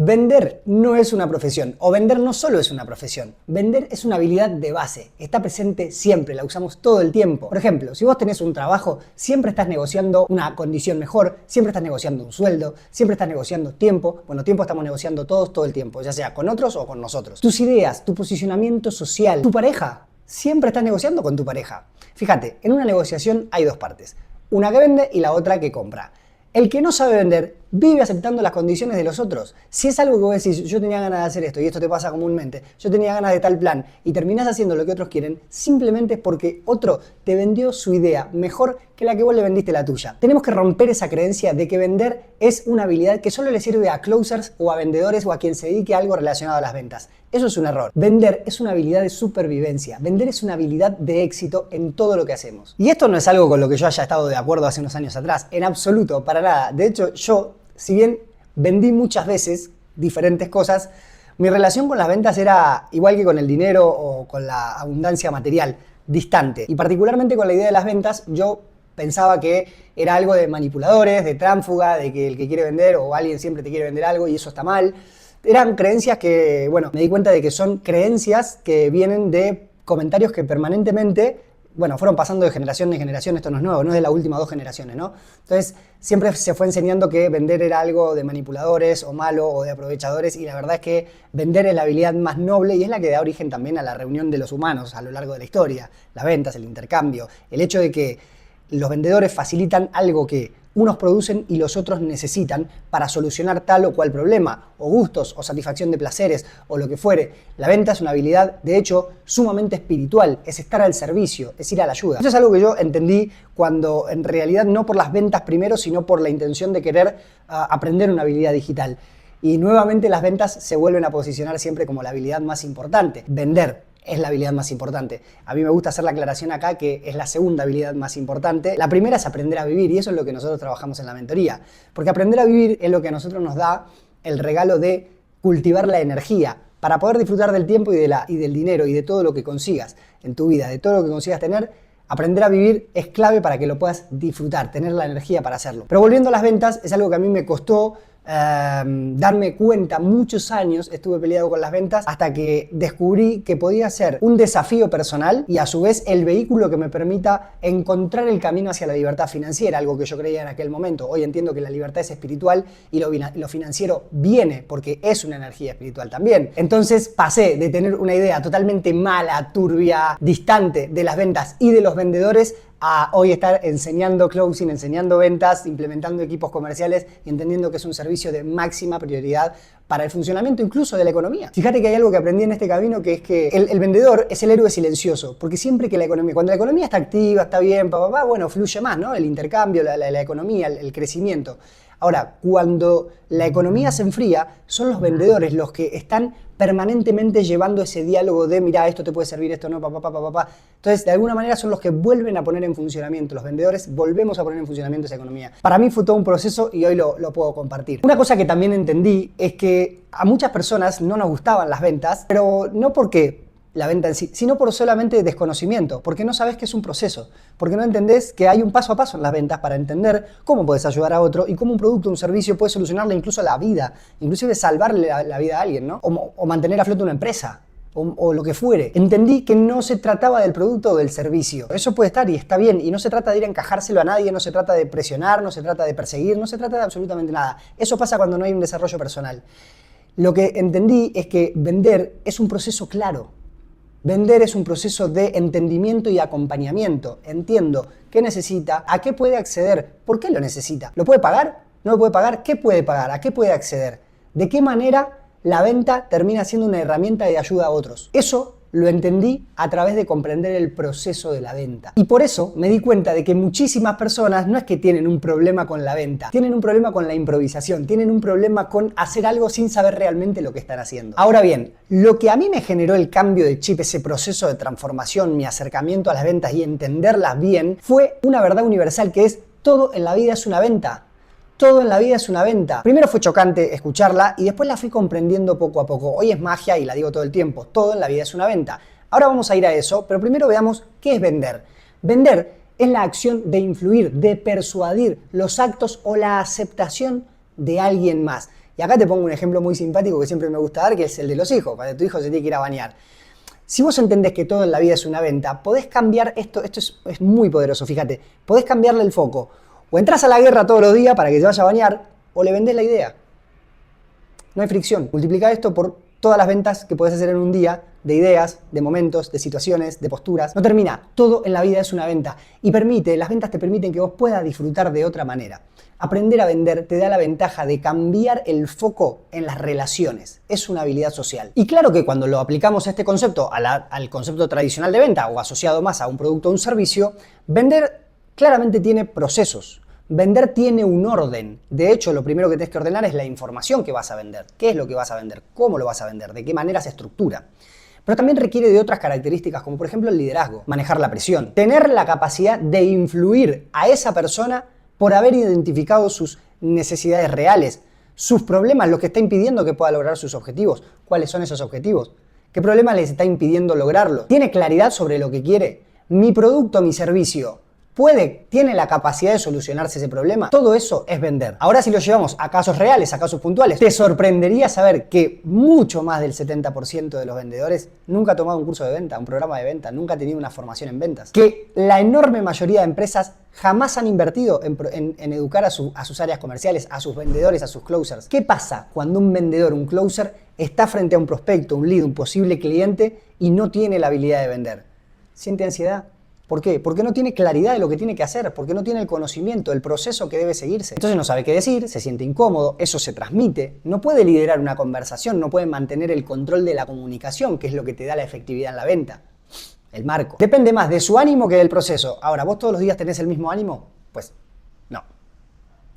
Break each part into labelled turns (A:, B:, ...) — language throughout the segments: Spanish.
A: Vender no es una profesión, o vender no solo es una profesión, vender es una habilidad de base, está presente siempre, la usamos todo el tiempo. Por ejemplo, si vos tenés un trabajo, siempre estás negociando una condición mejor, siempre estás negociando un sueldo, siempre estás negociando tiempo. Bueno, tiempo estamos negociando todos todo el tiempo, ya sea con otros o con nosotros. Tus ideas, tu posicionamiento social, tu pareja, siempre estás negociando con tu pareja. Fíjate, en una negociación hay dos partes, una que vende y la otra que compra. El que no sabe vender vive aceptando las condiciones de los otros. Si es algo que vos decís, yo tenía ganas de hacer esto y esto te pasa comúnmente, yo tenía ganas de tal plan y terminás haciendo lo que otros quieren, simplemente es porque otro te vendió su idea mejor que la que vos le vendiste la tuya. Tenemos que romper esa creencia de que vender es una habilidad que solo le sirve a closers o a vendedores o a quien se dedique a algo relacionado a las ventas. Eso es un error. Vender es una habilidad de supervivencia. Vender es una habilidad de éxito en todo lo que hacemos. Y esto no es algo con lo que yo haya estado de acuerdo hace unos años atrás. En absoluto, para nada. De hecho, yo, si bien vendí muchas veces diferentes cosas, mi relación con las ventas era igual que con el dinero o con la abundancia material, distante. Y particularmente con la idea de las ventas, yo pensaba que era algo de manipuladores, de tránsfuga, de que el que quiere vender o alguien siempre te quiere vender algo y eso está mal. Eran creencias que, bueno, me di cuenta de que son creencias que vienen de comentarios que permanentemente, bueno, fueron pasando de generación en generación. Esto no es nuevo, no es de las últimas 2 generaciones, ¿no? Entonces, siempre se fue enseñando que vender era algo de manipuladores o malo o de aprovechadores, y la verdad es que vender es la habilidad más noble y es la que da origen también a la reunión de los humanos a lo largo de la historia. Las ventas, el intercambio, el hecho de que los vendedores facilitan algo que unos producen y los otros necesitan para solucionar tal o cual problema, o gustos, o satisfacción de placeres, o lo que fuere. La venta es una habilidad, de hecho, sumamente espiritual, es estar al servicio, es ir a la ayuda. Eso es algo que yo entendí cuando, en realidad, no por las ventas primero, sino por la intención de querer aprender una habilidad digital. Y nuevamente las ventas se vuelven a posicionar siempre como la habilidad más importante. Vender es la habilidad más importante. A mí me gusta hacer la aclaración acá que es la segunda habilidad más importante. La primera es aprender a vivir, y eso es lo que nosotros trabajamos en la mentoría. Porque aprender a vivir es lo que a nosotros nos da el regalo de cultivar la energía para poder disfrutar del tiempo y del dinero y de todo lo que consigas en tu vida, de todo lo que consigas tener. Aprender a vivir es clave para que lo puedas disfrutar, tener la energía para hacerlo. Pero volviendo a las ventas, es algo que a mí me costó darme cuenta. Muchos años estuve peleado con las ventas hasta que descubrí que podía ser un desafío personal y a su vez el vehículo que me permita encontrar el camino hacia la libertad financiera, algo que yo creía en aquel momento. Hoy entiendo que la libertad es espiritual y lo financiero viene porque es una energía espiritual también. Entonces pasé de tener una idea totalmente mala, turbia, distante de las ventas y de los vendedores a hoy estar enseñando closing, enseñando ventas, implementando equipos comerciales y entendiendo que es un servicio de máxima prioridad para el funcionamiento incluso de la economía. Fíjate que hay algo que aprendí en este camino, que es que el vendedor es el héroe silencioso, porque siempre que cuando la economía está activa, está bien, bueno, fluye más, ¿no? El intercambio, la economía, el crecimiento. Ahora, cuando la economía se enfría, son los vendedores los que están permanentemente llevando ese diálogo de mirá, esto te puede servir, esto no, papá. Entonces, de alguna manera son los que vuelven a poner en funcionamiento, los vendedores volvemos a poner en funcionamiento esa economía. Para mí fue todo un proceso y hoy lo puedo compartir. Una cosa que también entendí es que a muchas personas no nos gustaban las ventas, pero no porque la venta en sí, sino por solamente desconocimiento, porque no sabes que es un proceso, porque no entendés que hay un paso a paso en las ventas para entender cómo puedes ayudar a otro y cómo un producto o un servicio puede solucionarle incluso la vida, inclusive salvarle la vida a alguien, ¿no? O mantener a flote una empresa. O lo que fuere. Entendí que no se trataba del producto o del servicio. Eso puede estar y está bien, y no se trata de ir a encajárselo a nadie, no se trata de presionar, no se trata de perseguir, no se trata de absolutamente nada. Eso pasa cuando no hay un desarrollo personal. Lo que entendí es que vender es un proceso claro. Vender es un proceso de entendimiento y acompañamiento. Entiendo qué necesita, a qué puede acceder, por qué lo necesita. ¿Lo puede pagar? ¿No lo puede pagar? ¿Qué puede pagar? ¿A qué puede acceder? ¿De qué manera la venta termina siendo una herramienta de ayuda a otros? Eso lo entendí a través de comprender el proceso de la venta. Y por eso me di cuenta de que muchísimas personas no es que tienen un problema con la venta, tienen un problema con la improvisación, tienen un problema con hacer algo sin saber realmente lo que están haciendo. Ahora bien, lo que a mí me generó el cambio de chip, ese proceso de transformación, mi acercamiento a las ventas y entenderlas bien, fue una verdad universal que es: todo en la vida es una venta. Todo en la vida es una venta. Primero fue chocante escucharla y después la fui comprendiendo poco a poco. Hoy es magia y la digo todo el tiempo. Todo en la vida es una venta. Ahora vamos a ir a eso, pero primero veamos qué es vender. Vender es la acción de influir, de persuadir los actos o la aceptación de alguien más. Y acá te pongo un ejemplo muy simpático que siempre me gusta dar, que es el de los hijos, cuando tu hijo se tiene que ir a bañar. Si vos entendés que todo en la vida es una venta, podés cambiar esto es muy poderoso, fíjate, podés cambiarle el foco. O entras a la guerra todos los días para que se vaya a bañar, o le vendés la idea. No hay fricción. Multiplica esto por todas las ventas que podés hacer en un día, de ideas, de momentos, de situaciones, de posturas. No termina. Todo en la vida es una venta. Y las ventas te permiten que vos puedas disfrutar de otra manera. Aprender a vender te da la ventaja de cambiar el foco en las relaciones. Es una habilidad social. Y claro que cuando lo aplicamos a este concepto, al concepto tradicional de venta o asociado más a un producto o un servicio, vender claramente tiene procesos. Vender tiene un orden. De hecho, lo primero que tienes que ordenar es la información que vas a vender. ¿Qué es lo que vas a vender? ¿Cómo lo vas a vender? ¿De qué manera se estructura? Pero también requiere de otras características, como por ejemplo el liderazgo, manejar la presión, tener la capacidad de influir a esa persona por haber identificado sus necesidades reales, sus problemas, lo que está impidiendo que pueda lograr sus objetivos. ¿Cuáles son esos objetivos? ¿Qué problema les está impidiendo lograrlo? ¿Tiene claridad sobre lo que quiere? ¿Mi producto, mi servicio tiene la capacidad de solucionarse ese problema? Todo eso es vender. Ahora, si lo llevamos a casos reales, a casos puntuales, te sorprendería saber que mucho más del 70% de los vendedores nunca ha tomado un curso de venta, un programa de venta, nunca ha tenido una formación en ventas. Que la enorme mayoría de empresas jamás han invertido en educar a sus áreas comerciales, a sus vendedores, a sus closers. ¿Qué pasa cuando un vendedor, un closer, está frente a un prospecto, un lead, un posible cliente y no tiene la habilidad de vender? ¿Siente ansiedad? ¿Por qué? Porque no tiene claridad de lo que tiene que hacer, porque no tiene el conocimiento, el proceso que debe seguirse. Entonces no sabe qué decir, se siente incómodo, eso se transmite, no puede liderar una conversación, no puede mantener el control de la comunicación, que es lo que te da la efectividad en la venta. El marco. Depende más de su ánimo que del proceso. Ahora, ¿vos todos los días tenés el mismo ánimo? Pues no.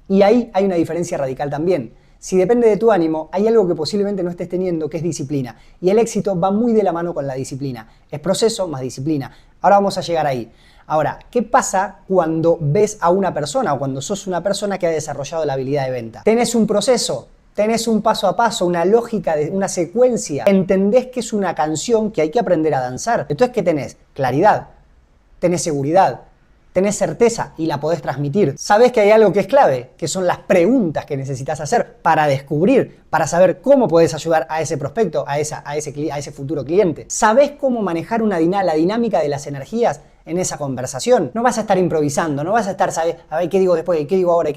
A: Y ahí hay una diferencia radical también. Si depende de tu ánimo, hay algo que posiblemente no estés teniendo, que es disciplina. Y el éxito va muy de la mano con la disciplina. Es proceso más disciplina. Ahora vamos a llegar ahí. Ahora, ¿qué pasa cuando ves a una persona o cuando sos una persona que ha desarrollado la habilidad de venta? Tenés un proceso, tenés un paso a paso, una lógica, una secuencia. Entendés que es una canción que hay que aprender a danzar. Entonces, ¿qué tenés? Claridad, tenés seguridad, tenés certeza y la podés transmitir. Sabés que hay algo que es clave, que son las preguntas que necesitas hacer para descubrir, para saber cómo podés ayudar a ese prospecto, a ese futuro cliente. Sabés cómo manejar la dinámica de las energías en esa conversación. No vas a estar improvisando, no vas a estar, a ver qué digo después, qué digo ahora,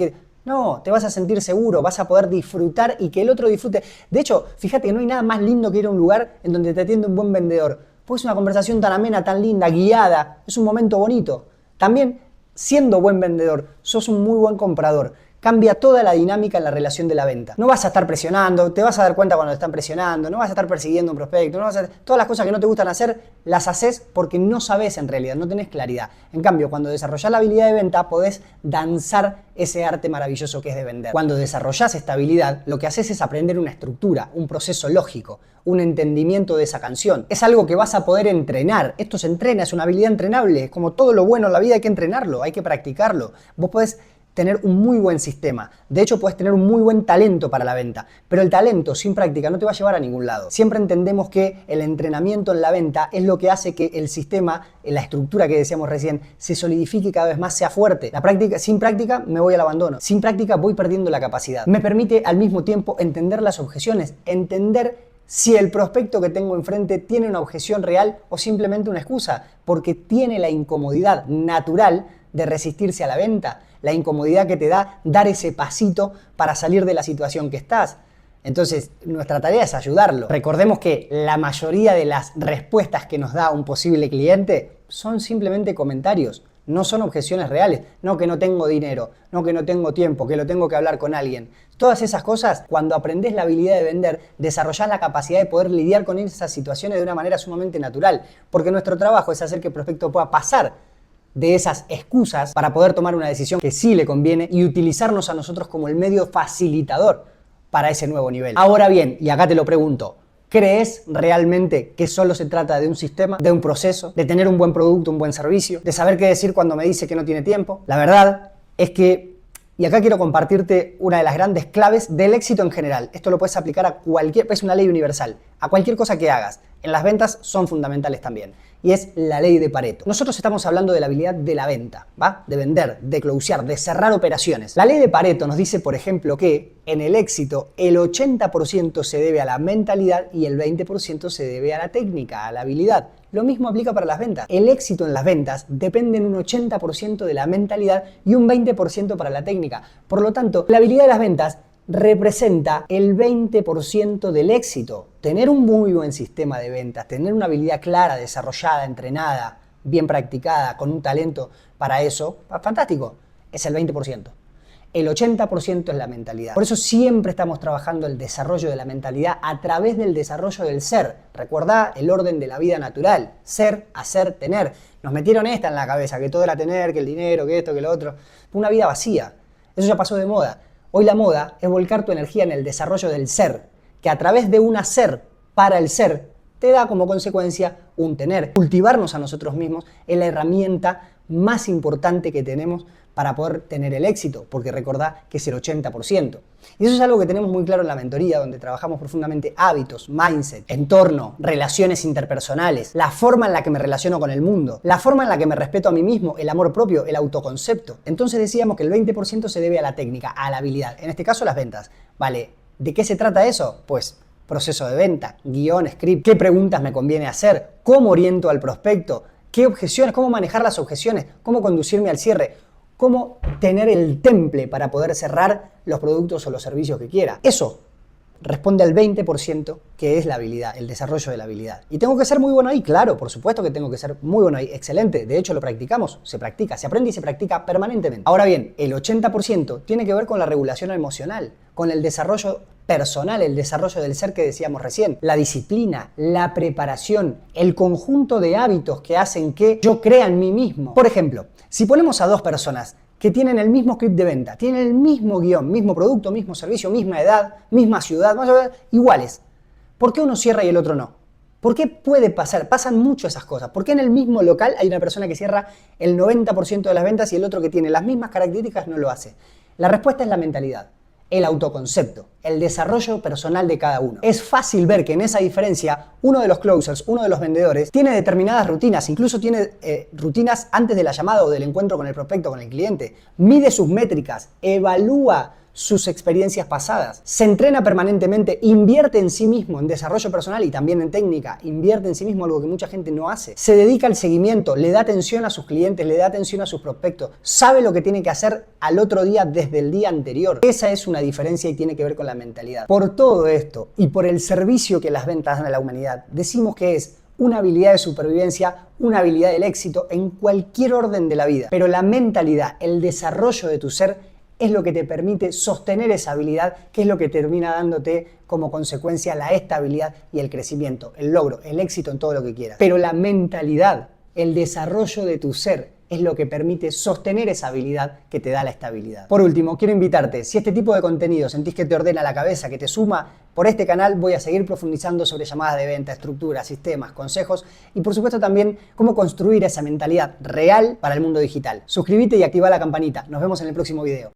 A: No, te vas a sentir seguro, vas a poder disfrutar y que el otro disfrute. De hecho, fíjate que no hay nada más lindo que ir a un lugar en donde te atiende un buen vendedor. Pues es una conversación tan amena, tan linda, guiada, es un momento bonito. También, siendo buen vendedor, sos un muy buen comprador. Cambia toda la dinámica en la relación de la venta. No vas a estar presionando, te vas a dar cuenta cuando te están presionando, no vas a estar persiguiendo un prospecto, todas las cosas que no te gustan hacer, las haces porque no sabes en realidad, no tenés claridad. En cambio, cuando desarrollás la habilidad de venta, podés danzar ese arte maravilloso que es de vender. Cuando desarrollás esta habilidad, lo que haces es aprender una estructura, un proceso lógico, un entendimiento de esa canción. Es algo que vas a poder entrenar. Esto se entrena, es una habilidad entrenable. Es como todo lo bueno en la vida, hay que entrenarlo, hay que practicarlo. Vos podés tener un muy buen sistema. De hecho, puedes tener un muy buen talento para la venta. Pero el talento sin práctica no te va a llevar a ningún lado. Siempre entendemos que el entrenamiento en la venta es lo que hace que el sistema, la estructura que decíamos recién, se solidifique y cada vez más sea fuerte. Sin práctica me voy al abandono. Sin práctica voy perdiendo la capacidad. Me permite al mismo tiempo entender las objeciones, entender si el prospecto que tengo enfrente tiene una objeción real o simplemente una excusa, porque tiene la incomodidad natural de resistirse a la venta, la incomodidad que te da dar ese pasito para salir de la situación que estás. Entonces, nuestra tarea es ayudarlo. Recordemos que la mayoría de las respuestas que nos da un posible cliente son simplemente comentarios, no son objeciones reales. No que no tengo dinero, no que no tengo tiempo, que lo tengo que hablar con alguien. Todas esas cosas, cuando aprendes la habilidad de vender, desarrollás la capacidad de poder lidiar con esas situaciones de una manera sumamente natural. Porque nuestro trabajo es hacer que el prospecto pueda pasar de esas excusas para poder tomar una decisión que sí le conviene y utilizarnos a nosotros como el medio facilitador para ese nuevo nivel. Ahora bien, y acá te lo pregunto, ¿crees realmente que solo se trata de un sistema, de un proceso, de tener un buen producto, un buen servicio, de saber qué decir cuando me dice que no tiene tiempo? La verdad es que, y acá quiero compartirte una de las grandes claves del éxito en general. Esto lo puedes aplicar a es una ley universal. a cualquier cosa que hagas. En las ventas son fundamentales también. Y es la ley de Pareto. Nosotros estamos hablando de la habilidad de la venta, ¿va? De vender, de closear, de cerrar operaciones. La ley de Pareto nos dice, por ejemplo, que en el éxito el 80% se debe a la mentalidad y el 20% se debe a la técnica, a la habilidad. Lo mismo aplica para las ventas. El éxito en las ventas depende en un 80% de la mentalidad y un 20% para la técnica. Por lo tanto, la habilidad de las ventas representa el 20% del éxito. Tener un muy buen sistema de ventas, tener una habilidad clara, desarrollada, entrenada, bien practicada, con un talento para eso, fantástico, es el 20%. El 80% es la mentalidad. Por eso siempre estamos trabajando el desarrollo de la mentalidad a través del desarrollo del ser. Recordá el orden de la vida natural. Ser, hacer, tener. Nos metieron esta en la cabeza, que todo era tener, que el dinero, que esto, que lo otro. Una vida vacía. Eso ya pasó de moda. Hoy la moda es volcar tu energía en el desarrollo del ser, que a través de un hacer para el ser te da como consecuencia un tener. Cultivarnos a nosotros mismos es la herramienta más importante que tenemos para poder tener el éxito, porque recordá que es el 80%. Y eso es algo que tenemos muy claro en la mentoría, donde trabajamos profundamente hábitos, mindset, entorno, relaciones interpersonales, la forma en la que me relaciono con el mundo, la forma en la que me respeto a mí mismo, el amor propio, el autoconcepto. Entonces decíamos que el 20% se debe a la técnica, a la habilidad, en este caso las ventas. Vale, ¿de qué se trata eso? Pues proceso de venta, guión, script, qué preguntas me conviene hacer, cómo oriento al prospecto, qué objeciones, cómo manejar las objeciones, cómo conducirme al cierre, cómo tener el temple para poder cerrar los productos o los servicios que quiera. Eso responde al 20% que es la habilidad, el desarrollo de la habilidad. ¿Y tengo que ser muy bueno ahí? Claro, por supuesto que tengo que ser muy bueno ahí. Excelente. De hecho, lo practicamos, se practica, se aprende y se practica permanentemente. Ahora bien, el 80% tiene que ver con la regulación emocional, con el desarrollo personal, el desarrollo del ser que decíamos recién, la disciplina, la preparación, el conjunto de hábitos que hacen que yo crea en mí mismo. Por ejemplo, si ponemos a dos personas que tienen el mismo script de venta, tienen el mismo guión, mismo producto, mismo servicio, misma edad, misma ciudad, iguales, ¿por qué uno cierra y el otro no? ¿Por qué puede pasar? Pasan mucho esas cosas. ¿Por qué en el mismo local hay una persona que cierra el 90% de las ventas y el otro que tiene las mismas características no lo hace? La respuesta es la mentalidad. El autoconcepto, el desarrollo personal de cada uno. Es fácil ver que en esa diferencia uno de los closers, uno de los vendedores, tiene determinadas rutinas, incluso tiene rutinas antes de la llamada o del encuentro con el prospecto, con el cliente, mide sus métricas, evalúa sus experiencias pasadas, se entrena permanentemente, invierte en sí mismo, en desarrollo personal y también en técnica, invierte en sí mismo, algo que mucha gente no hace, se dedica al seguimiento, le da atención a sus clientes, le da atención a sus prospectos, sabe lo que tiene que hacer al otro día desde el día anterior. Esa es una diferencia y tiene que ver con la mentalidad. Por todo esto y por el servicio que las ventas dan a la humanidad, decimos que es una habilidad de supervivencia, una habilidad del éxito en cualquier orden de la vida. Pero la mentalidad, el desarrollo de tu ser, es lo que te permite sostener esa habilidad, que es lo que termina dándote como consecuencia la estabilidad y el crecimiento, el logro, el éxito en todo lo que quieras. Pero la mentalidad, el desarrollo de tu ser, es lo que permite sostener esa habilidad que te da la estabilidad. Por último, quiero invitarte, si este tipo de contenido sentís que te ordena la cabeza, que te suma, por este canal voy a seguir profundizando sobre llamadas de venta, estructuras, sistemas, consejos y por supuesto también cómo construir esa mentalidad real para el mundo digital. Suscríbete y activa la campanita. Nos vemos en el próximo video.